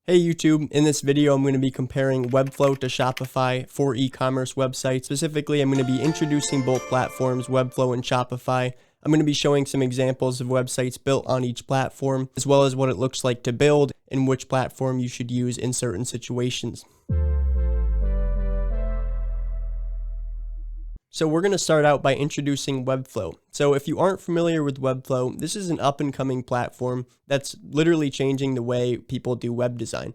Hey YouTube, in this video I'm going to be comparing Webflow to Shopify for e-commerce websites. Specifically, I'm going to be introducing both platforms, Webflow and Shopify. I'm going to be showing some examples of websites built on each platform, as well as what it looks like to build and which platform you should use in certain situations. So we're going to start out by introducing Webflow. So if you aren't familiar with Webflow, this is an up-and-coming platform that's literally changing the way people do web design.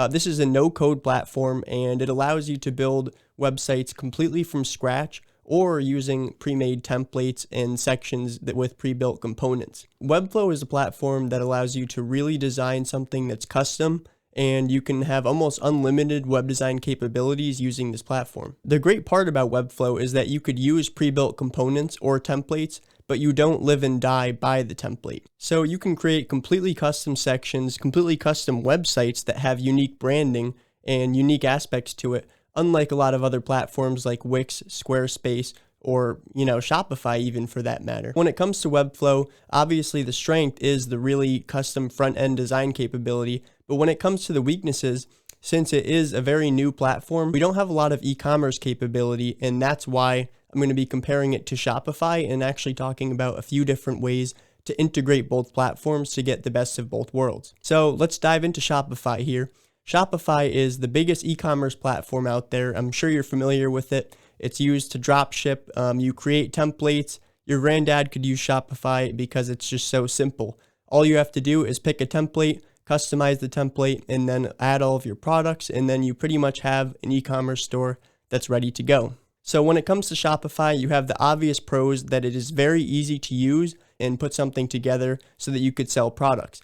This is a no-code platform, and it allows you to build websites completely from scratch or using pre-made templates and sections with pre-built components. Webflow is a platform that allows you to really design something that's custom, and you can have almost unlimited web design capabilities using this platform. The great part about Webflow is that you could use pre-built components or templates, but you don't live and die by the template. So you can create completely custom sections, completely custom websites that have unique branding and unique aspects to it, unlike a lot of other platforms like Wix, Squarespace, or Shopify even for that matter. When it comes to Webflow, obviously the strength is the really custom front-end design capability, but when it comes to the weaknesses, since it is a very new platform, we don't have a lot of e-commerce capability, and that's why I'm going to be comparing it to Shopify and actually talking about a few different ways to integrate both platforms to get the best of both worlds. So let's dive into Shopify here. Shopify is the biggest e-commerce platform out there. I'm sure you're familiar with it. It's used to drop ship. You create templates. Your granddad could use Shopify because it's just so simple. All you have to do is pick a template, customize the template, and then add all of your products, and then you pretty much have an e-commerce store that's ready to go. So when it comes to Shopify, you have the obvious pros that it is very easy to use and put something together so that you could sell products.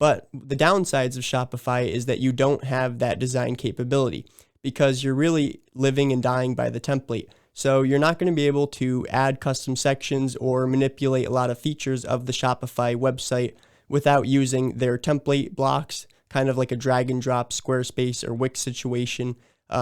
But the downsides of Shopify is that you don't have that design capability because you're really living and dying by the template. So you're not going to be able to add custom sections or manipulate a lot of features of the Shopify website without using their template blocks, kind of like a drag and drop Squarespace or Wix situation,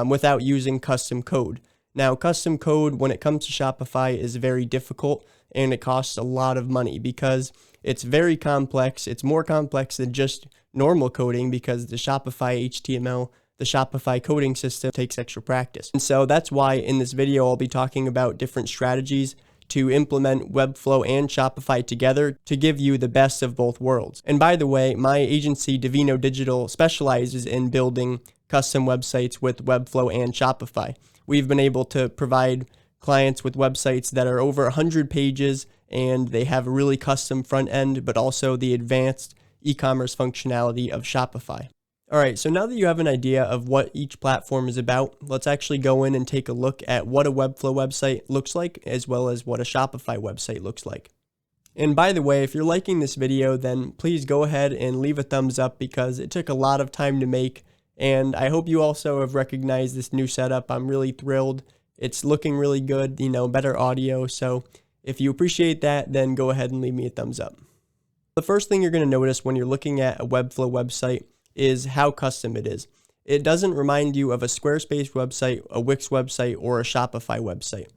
without using custom code. Now, custom code, when it comes to Shopify, is very difficult, and it costs a lot of money because it's very complex. It's more complex than just normal coding because the Shopify HTML, the Shopify coding system takes extra practice. And so that's why in this video, I'll be talking about different strategies to implement Webflow and Shopify together to give you the best of both worlds. And by the way, my agency, Divino Digital, specializes in building custom websites with Webflow and Shopify. We've been able to provide clients with websites that are over 100 pages, and they have a really custom front end, but also the advanced e-commerce functionality of Shopify. All right, so now that you have an idea of what each platform is about, let's actually go in and take a look at what a Webflow website looks like, as well as what a Shopify website looks like. And by the way, if you're liking this video, then please go ahead and leave a thumbs up because it took a lot of time to make, and I hope you also have recognized this new setup. I'm really thrilled. It's looking really good, better audio, so if you appreciate that, then go ahead and leave me a thumbs up. The first thing you're going to notice when you're looking at a Webflow website is how custom it is. It doesn't remind you of a Squarespace website, a Wix website, or a Shopify website.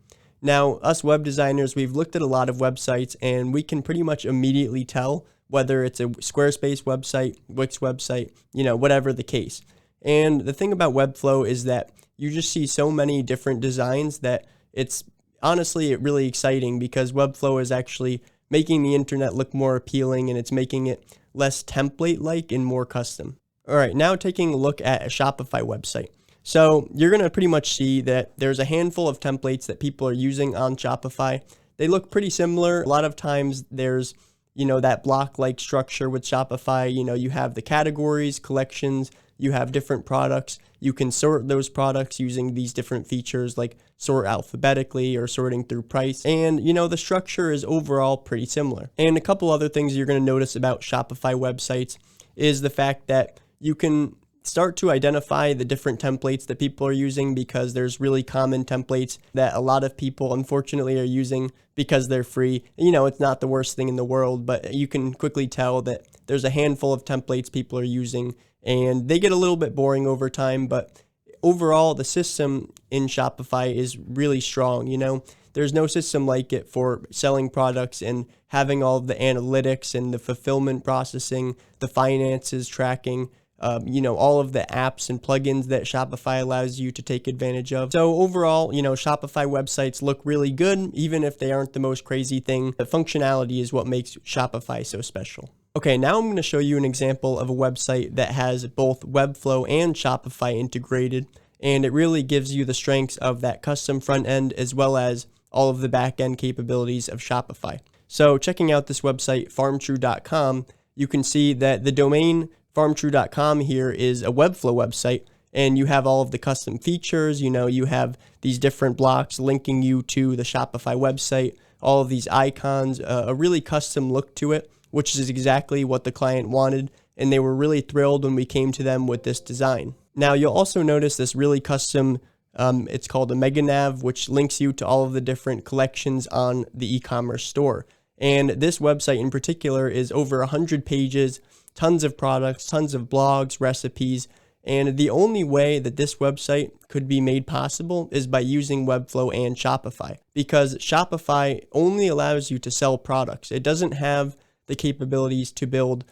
Now, us web designers, we've looked at a lot of websites, and we can pretty much immediately tell whether it's a Squarespace website, Wix website, whatever the case. And the thing about Webflow is that you just see so many different designs that it's honestly really exciting because Webflow is actually making the internet look more appealing, and it's making it less template-like and more custom. All right, now taking a look at a Shopify website. So you're going to pretty much see that there's a handful of templates that people are using on Shopify. They look pretty similar. A lot of times there's, that block-like structure with Shopify. You have the categories, collections, you have different products. You can sort those products using these different features like sort alphabetically or sorting through price. And, the structure is overall pretty similar. And a couple other things you're going to notice about Shopify websites is the fact that you can start to identify the different templates that people are using because there's really common templates that a lot of people unfortunately are using because they're free. It's not the worst thing in the world, but you can quickly tell that there's a handful of templates people are using, and they get a little bit boring over time, but overall the system in Shopify is really strong. There's no system like it for selling products and having all of the analytics and the fulfillment processing, the finances tracking. all of the apps and plugins that Shopify allows you to take advantage of. So overall, Shopify websites look really good, even if they aren't the most crazy thing. The functionality is what makes Shopify so special. Okay, now I'm going to show you an example of a website that has both Webflow and Shopify integrated, and it really gives you the strengths of that custom front end as well as all of the back end capabilities of Shopify. So checking out this website, farmtrue.com, you can see that the domain farmtrue.com here is a Webflow website, and you have all of the custom features. You have these different blocks linking you to the Shopify website, all of these icons, a really custom look to it, which is exactly what the client wanted, and they were really thrilled when we came to them with this design. Now, you'll also notice this really custom, it's called a mega nav, which links you to all of the different collections on the e-commerce store. And this website in particular is over 100 pages, tons of products, tons of blogs, recipes, and the only way that this website could be made possible is by using Webflow and Shopify, because Shopify only allows you to sell products. It doesn't have the capabilities to build,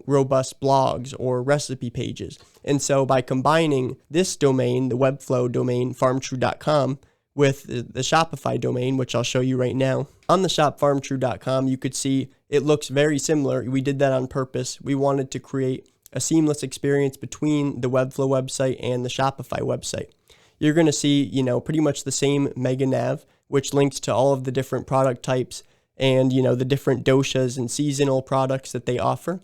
robust blogs or recipe pages. And so by combining this domain, the Webflow domain, farmtrue.com, with the Shopify domain, which I'll show you right now. On the shop farmtrue.com, you could see it looks very similar. We did that on purpose. We wanted to create a seamless experience between the Webflow website and the Shopify website. You're going to see, pretty much the same mega nav, which links to all of the different product types and, the different doshas and seasonal products that they offer.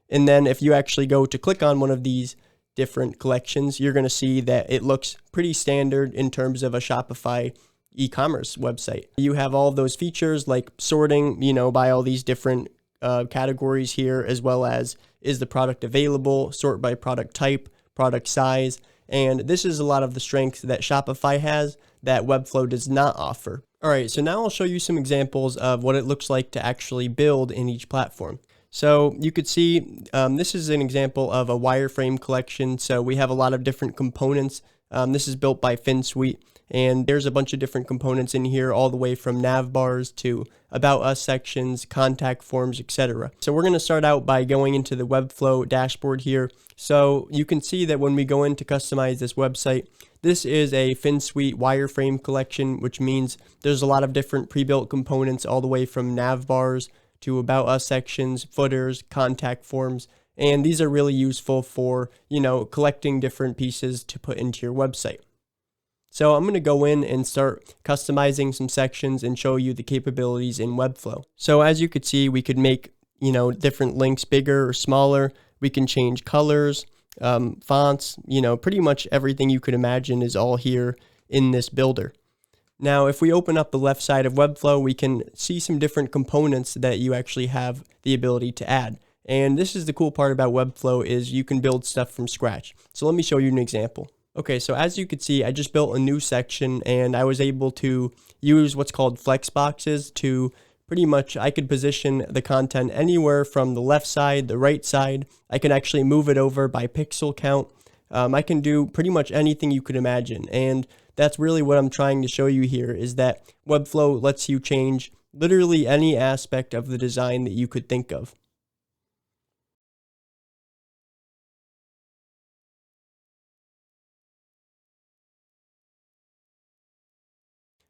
And then if you actually go to click on one of these different collections, you're going to see that it looks pretty standard in terms of a Shopify e-commerce website. You have all of those features like sorting, by all these different categories here, as well as is the product available, sort by product type, product size, and this is a lot of the strengths that Shopify has that Webflow does not offer. All right, so now I'll show you some examples of what it looks like to actually build in each platform. So you could see this is an example of a wireframe collection. So we have a lot of different components. This is built by FinSuite, and there's a bunch of different components in here, all the way from nav bars to about us sections, contact forms, etc. So we're going to start out by going into the Webflow dashboard here. So you can see that when we go in to customize this website, this is a FinSuite wireframe collection, which means there's a lot of different pre-built components all the way from nav bars to about us sections, footers, contact forms, and these are really useful for, collecting different pieces to put into your website. So I'm going to go in and start customizing some sections and show you the capabilities in Webflow. So as you could see, we could make, different links bigger or smaller. We can change colors, fonts, pretty much everything you could imagine is all here in this builder. Now, if we open up the left side of Webflow, we can see some different components that you actually have the ability to add. And this is the cool part about Webflow is you can build stuff from scratch. So let me show you an example. Okay, so as you could see, I just built a new section and I was able to use what's called flex boxes to pretty much, I could position the content anywhere from the left side, the right side. I can actually move it over by pixel count. I can do pretty much anything you could imagine. And that's really what I'm trying to show you here is that Webflow lets you change literally any aspect of the design that you could think of.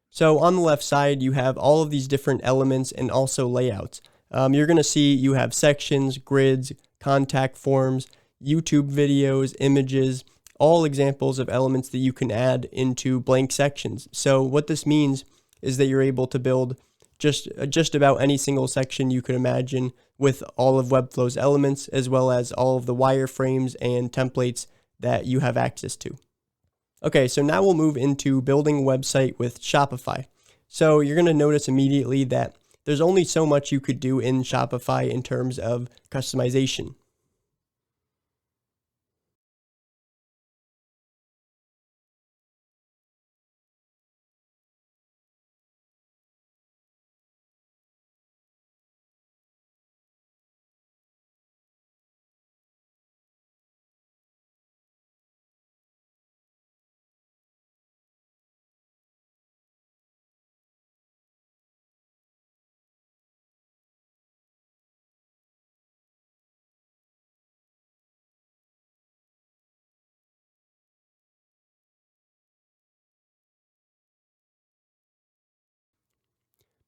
So on the left side, you have all of these different elements and also layouts. You're going to see you have sections, grids, contact forms, YouTube videos, images, all examples of elements that you can add into blank sections. So what this means is that you're able to build just about any single section you could imagine with all of Webflow's elements, as well as all of the wireframes and templates that you have access to. Okay, so now we'll move into building a website with Shopify. So you're going to notice immediately that there's only so much you could do in Shopify in terms of customization.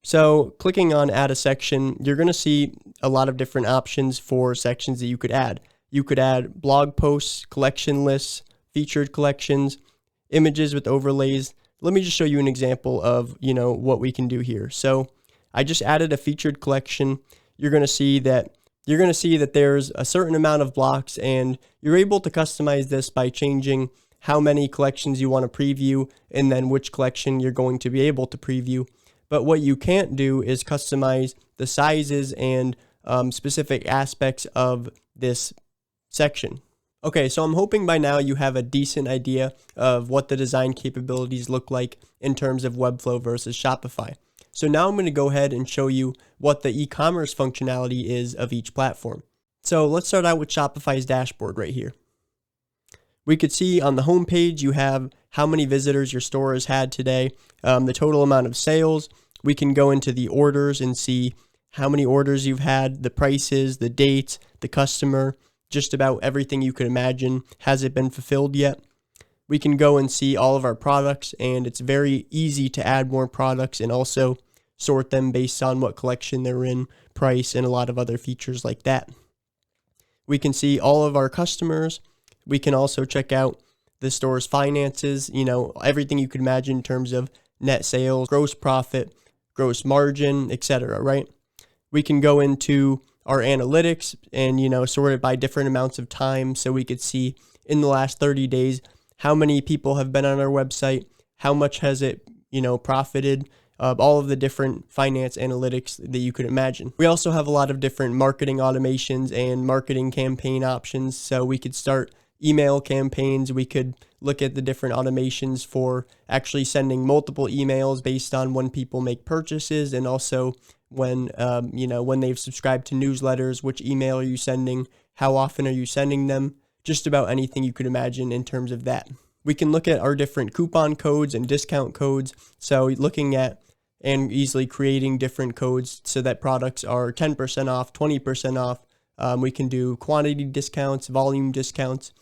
So clicking on add a section, you're going to see a lot of different options for sections that you could add. You could add blog posts, collection lists, featured collections, images with overlays. Let me just show you an example of, what we can do here. So I just added a featured collection. You're going to see that there's a certain amount of blocks, and you're able to customize this by changing how many collections you want to preview and then which collection you're going to be able to preview. But what you can't do is customize the sizes and specific aspects of this section. Okay, so I'm hoping by now you have a decent idea of what the design capabilities look like in terms of Webflow versus Shopify. So now I'm going to go ahead and show you what the e-commerce functionality is of each platform. So let's start out with Shopify's dashboard right here. We could see on the home page you have how many visitors your store has had today, the total amount of sales. We can go into the orders and see how many orders you've had, the prices, the dates, the customer, just about everything you could imagine. Has it been fulfilled yet? We can go and see all of our products, and it's very easy to add more products and also sort them based on what collection they're in, price, and a lot of other features like that. We can see all of our customers. We can also check out the store's finances, everything you could imagine in terms of net sales, gross profit, gross margin, etc., right? We can go into our analytics and, sort it by different amounts of time, so we could see in the last 30 days how many people have been on our website, how much has it, profited, all of the different finance analytics that you could imagine. We also have a lot of different marketing automations and marketing campaign options, so we could start email campaigns. We could look at the different automations for actually sending multiple emails based on when people make purchases, and also when they've subscribed to newsletters, which email are you sending, how often are you sending them, just about anything you could imagine in terms of that. We can look at our different coupon codes and discount codes. So looking at and easily creating different codes so that products are 10% off, 20% off. We can do quantity discounts, volume discounts,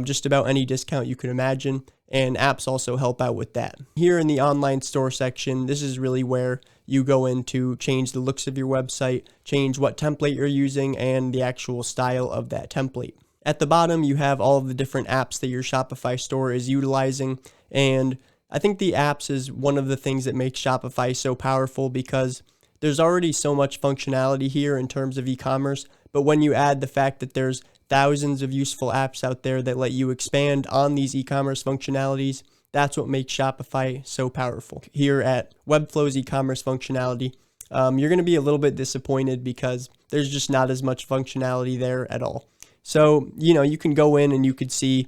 just about any discount you could imagine, and apps also help out with that. Here in the online store section, this is really where you go in to change the looks of your website, change what template you're using, and the actual style of that template. At the bottom, you have all of the different apps that your Shopify store is utilizing, and I think the apps is one of the things that makes Shopify so powerful, because there's already so much functionality here in terms of e-commerce, but when you add the fact that there's thousands of useful apps out there that let you expand on these e-commerce functionalities, that's what makes Shopify so powerful. Here at Webflow's e-commerce functionality, you're going to be a little bit disappointed because there's just not as much functionality there at all. So, you can go in and you could see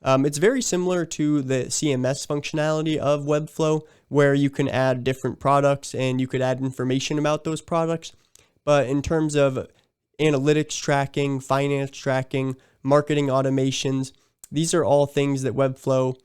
it's very similar to the CMS functionality of Webflow, where you can add different products and you could add information about those products. But in terms of analytics tracking, finance tracking, marketing automations, these are all things that Webflow,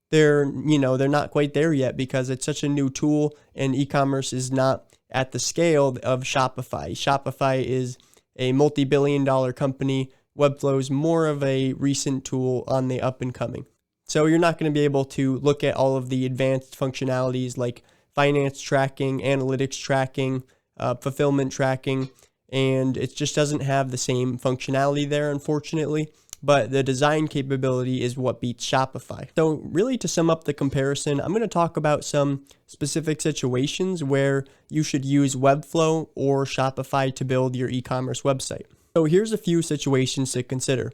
they're not quite there yet because it's such a new tool, and e-commerce is not at the scale of Shopify. Shopify is a multi-billion-dollar company. Webflow is more of a recent tool on the up and coming. So you're not going to be able to look at all of the advanced functionalities like finance tracking, analytics tracking, fulfillment tracking, and it just doesn't have the same functionality there, unfortunately. But the design capability is what beats Shopify. So really, to sum up the comparison, I'm going to talk about some specific situations where you should use Webflow or Shopify to build your e-commerce website. So here's a few situations to consider.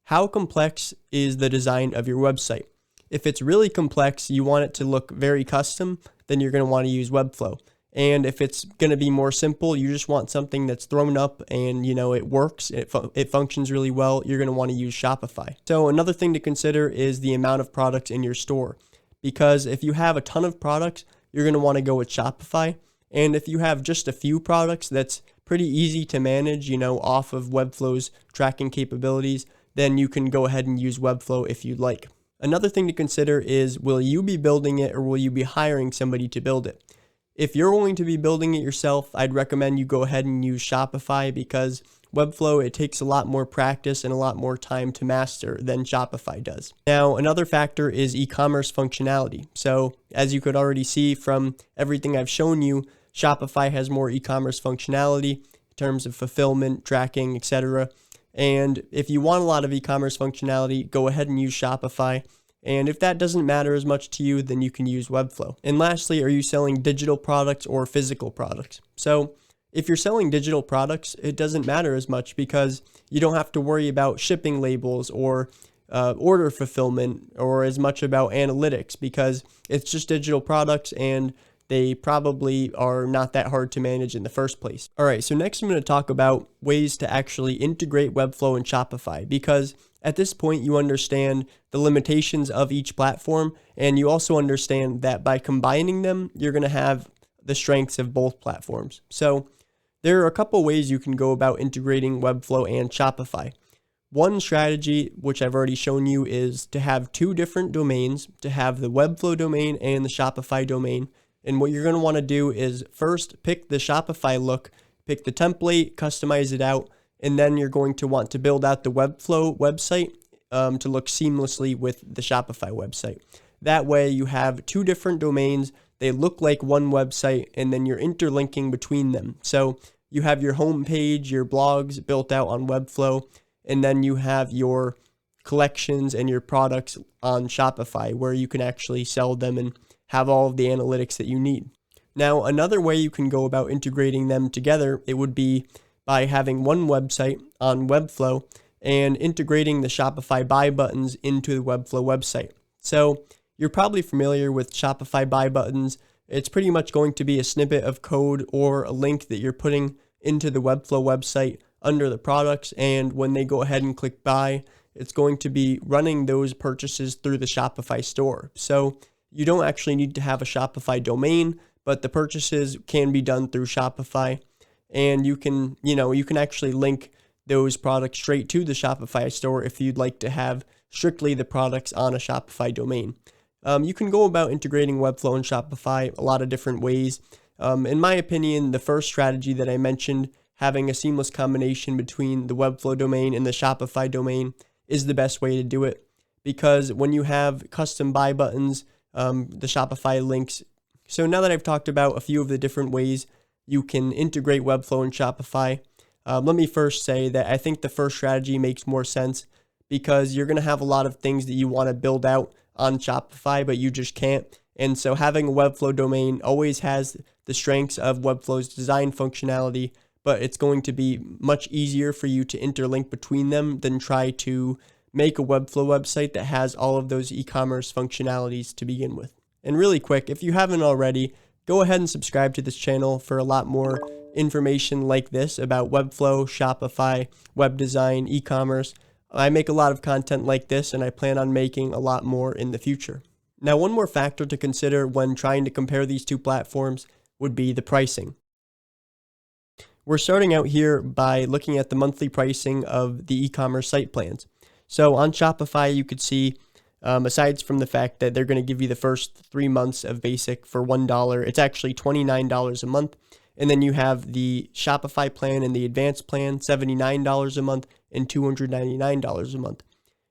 How complex is the design of your website? If it's really complex, you want it to look very custom, then you're going to want to use Webflow. And if it's going to be more simple, you just want something that's thrown up and, it works, it functions really well, you're going to want to use Shopify. So another thing to consider is the amount of products in your store. Because if you have a ton of products, you're going to want to go with Shopify. And if you have just a few products, that's pretty easy to manage, off of Webflow's tracking capabilities, then you can go ahead and use Webflow if you'd like. Another thing to consider is, will you be building it or will you be hiring somebody to build it? If you're going to be building it yourself, I'd recommend you go ahead and use Shopify, because Webflow, it takes a lot more practice and a lot more time to master than Shopify does. Now, another factor is e-commerce functionality. So as you could already see from everything I've shown you, Shopify has more e-commerce functionality in terms of fulfillment, tracking, etc. And if you want a lot of e-commerce functionality, go ahead and use Shopify. And if that doesn't matter as much to you, then you can use Webflow. And lastly, are you selling digital products or physical products? So if you're selling digital products, it doesn't matter as much because you don't have to worry about shipping labels or order fulfillment or as much about analytics because it's just digital products and they probably are not that hard to manage in the first place. All right, so next I'm going to talk about ways to actually integrate Webflow and Shopify because at this point you understand the limitations of each platform and you also understand that by combining them, you're going to have the strengths of both platforms. So there are a couple ways you can go about integrating Webflow and Shopify. One strategy, which I've already shown you, is to have two different domains, to have the Webflow domain and the Shopify domain. And what you're going to want to do is first pick the Shopify look, pick the template, customize it out, and then you're going to want to build out the Webflow website to look seamlessly with the Shopify website. That way you have two different domains, they look like one website, and then you're interlinking between them. So you have your home page, your blogs built out on Webflow, and then you have your collections and your products on Shopify where you can actually sell them and have all of the analytics that you need. Now, another way you can go about integrating them together, it would be by having one website on Webflow and integrating the Shopify buy buttons into the Webflow website. So you're probably familiar with Shopify buy buttons. It's pretty much going to be a snippet of code or a link that you're putting into the Webflow website under the products, and when they go ahead and click buy, it's going to be running those purchases through the Shopify store. So you don't actually need to have a Shopify domain, but the purchases can be done through Shopify, and you can actually link those products straight to the Shopify store if you'd like to have strictly the products on a Shopify domain. You can go about integrating Webflow and Shopify a lot of different ways. In my opinion, the first strategy that I mentioned, having a seamless combination between the Webflow domain and the Shopify domain, is the best way to do it. Because when you have custom buy buttons, the Shopify links. So now that I've talked about a few of the different ways you can integrate Webflow and Shopify, let me first say that I think the first strategy makes more sense because you're going to have a lot of things that you want to build out on Shopify, but you just can't. And so having a Webflow domain always has the strengths of Webflow's design functionality, but it's going to be much easier for you to interlink between them than try to make a Webflow website that has all of those e-commerce functionalities to begin with. And really quick, if you haven't already, go ahead and subscribe to this channel for a lot more information like this about Webflow, Shopify, web design, e-commerce. I make a lot of content like this, and I plan on making a lot more in the future. Now, one more factor to consider when trying to compare these two platforms would be the pricing. We're starting out here by looking at the monthly pricing of the e-commerce site plans. So on Shopify, you could see, aside from the fact that they're going to give you the first 3 months of basic for $1, it's actually $29 a month. And then you have the Shopify plan and the advanced plan, $79 a month and $299 a month.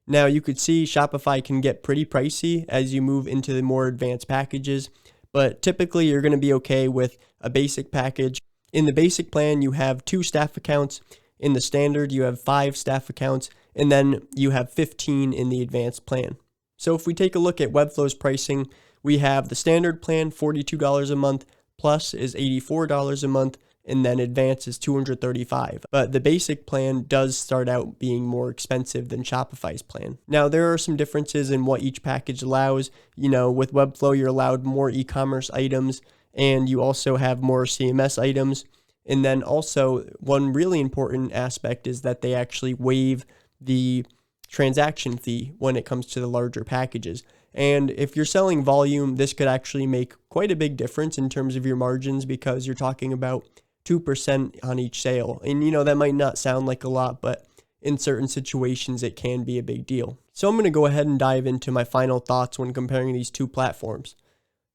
Now you could see Shopify can get pretty pricey as you move into the more advanced packages, but typically you're going to be okay with a basic package. In the basic plan, you have 2 staff accounts. In the standard, you have 5 staff accounts, and then you have 15 in the advanced plan. So if we take a look at Webflow's pricing, we have the standard plan, $42 a month, plus is $84 a month, and then advanced is $235. But the basic plan does start out being more expensive than Shopify's plan. Now, there are some differences in what each package allows. With Webflow, you're allowed more e-commerce items, and you also have more CMS items. And then also, one really important aspect is that they actually waive the transaction fee when it comes to the larger packages. And if you're selling volume, this could actually make quite a big difference in terms of your margins because you're talking about 2% on each sale. And that might not sound like a lot, but in certain situations, it can be a big deal. So I'm going to go ahead and dive into my final thoughts when comparing these two platforms.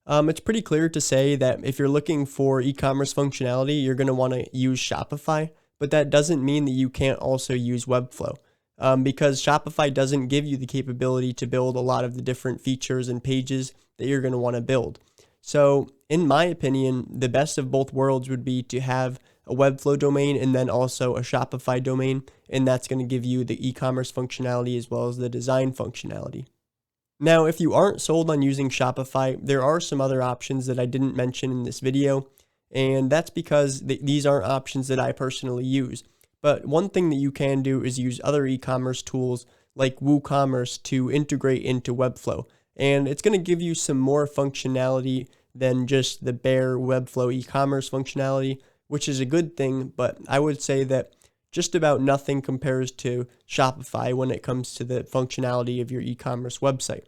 It's pretty clear to say that if you're looking for e-commerce functionality, you're going to want to use Shopify, but that doesn't mean that you can't also use Webflow. Because Shopify doesn't give you the capability to build a lot of the different features and pages that you're going to want to build. So in my opinion, the best of both worlds would be to have a Webflow domain and then also a Shopify domain, and that's going to give you the e-commerce functionality as well as the design functionality. Now, if you aren't sold on using Shopify, there are some other options that I didn't mention in this video, and that's because these aren't options that I personally use. But one thing that you can do is use other e-commerce tools like WooCommerce to integrate into Webflow, and it's going to give you some more functionality than just the bare Webflow e-commerce functionality, which is a good thing, but I would say that just about nothing compares to Shopify when it comes to the functionality of your e-commerce website.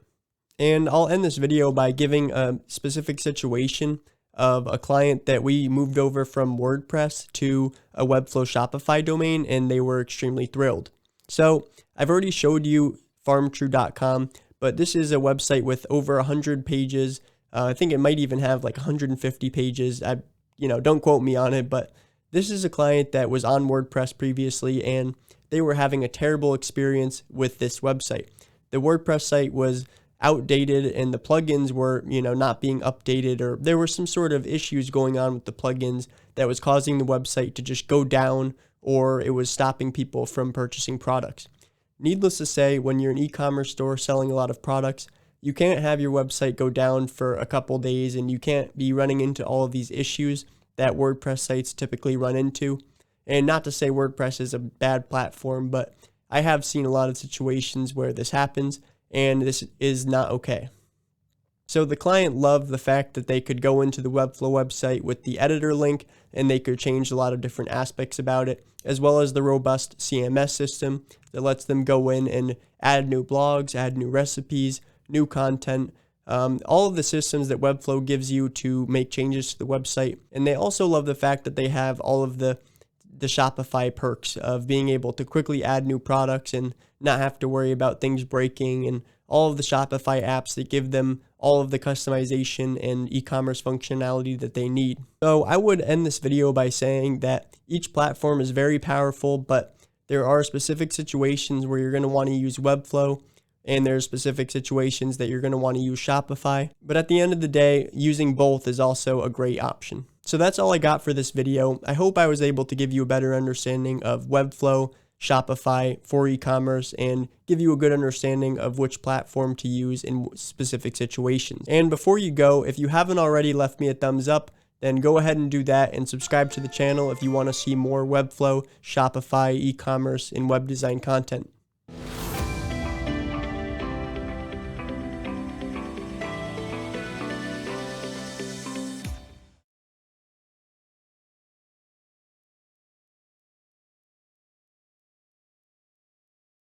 And I'll end this video by giving a specific situation of a client that we moved over from WordPress to a Webflow Shopify domain, and they were extremely thrilled. So I've already showed you farmtrue.com, but this is a website with over 100 pages. I think it might even have like 150 pages. Don't quote me on it, but this is a client that was on WordPress previously, and they were having a terrible experience with this website. The WordPress site was outdated and the plugins were, not being updated, or there were some sort of issues going on with the plugins that was causing the website to just go down, or it was stopping people from purchasing products. Needless to say, when you're an e-commerce store selling a lot of products, you can't have your website go down for a couple days, and you can't be running into all of these issues that WordPress sites typically run into. And not to say WordPress is a bad platform, but I have seen a lot of situations where this happens, and this is not okay. So the client loved the fact that they could go into the Webflow website with the editor link, and they could change a lot of different aspects about it, as well as the robust CMS system that lets them go in and add new blogs, add new recipes, new content, all of the systems that Webflow gives you to make changes to the website. And they also love the fact that they have all of the Shopify perks of being able to quickly add new products and not have to worry about things breaking, and all of the Shopify apps that give them all of the customization and e-commerce functionality that they need. So I would end this video by saying that each platform is very powerful, but there are specific situations where you're going to want to use Webflow, and there's specific situations that you're going to want to use Shopify. But at the end of the day, using both is also a great option. So that's all I got for this video. I hope I was able to give you a better understanding of Webflow, Shopify for e-commerce, and give you a good understanding of which platform to use in specific situations. And before you go, if you haven't already left me a thumbs up, then go ahead and do that, and subscribe to the channel if you want to see more Webflow, Shopify, e-commerce, and web design content.